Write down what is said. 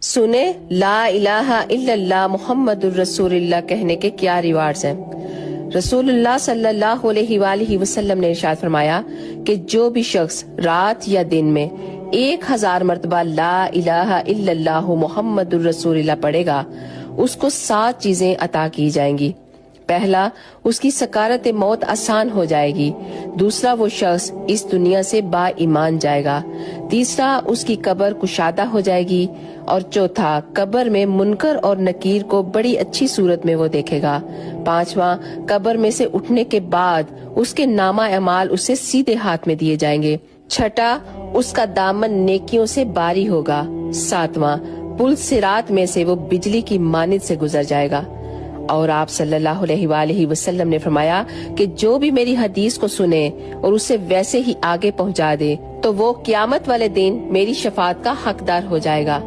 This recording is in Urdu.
سنیں لا الہ الا اللہ محمد الرسول اللہ کہنے کے کیا ریوارڈز ہیں۔ رسول اللہ صلی اللہ علیہ وآلہ وسلم نے ارشاد فرمایا کہ جو بھی شخص رات یا دن میں 1000 مرتبہ لا الہ الا اللہ محمد الرسول اللہ پڑھے گا، اس کو 7 چیزیں عطا کی جائیں گی۔ پہلا، اس کی سکارت موت آسان ہو جائے گی۔ دوسرا، وہ شخص اس دنیا سے با ایمان جائے گا۔ تیسرا، اس کی قبر کشادہ ہو جائے گی۔ اور چوتھا، قبر میں منکر اور نکیر کو بڑی اچھی صورت میں وہ دیکھے گا۔ پانچواں، قبر میں سے اٹھنے کے بعد اس کے نامہ اعمال اسے سیدھے ہاتھ میں دیے جائیں گے۔ چھٹا، اس کا دامن نیکیوں سے باری ہوگا۔ ساتواں، پل صراط میں سے وہ بجلی کی مانند سے گزر جائے گا۔ اور آپ صلی اللہ علیہ وآلہ وسلم نے فرمایا کہ جو بھی میری حدیث کو سنے اور اسے ویسے ہی آگے پہنچا دے تو وہ قیامت والے دن میری شفاعت کا حقدار ہو جائے گا۔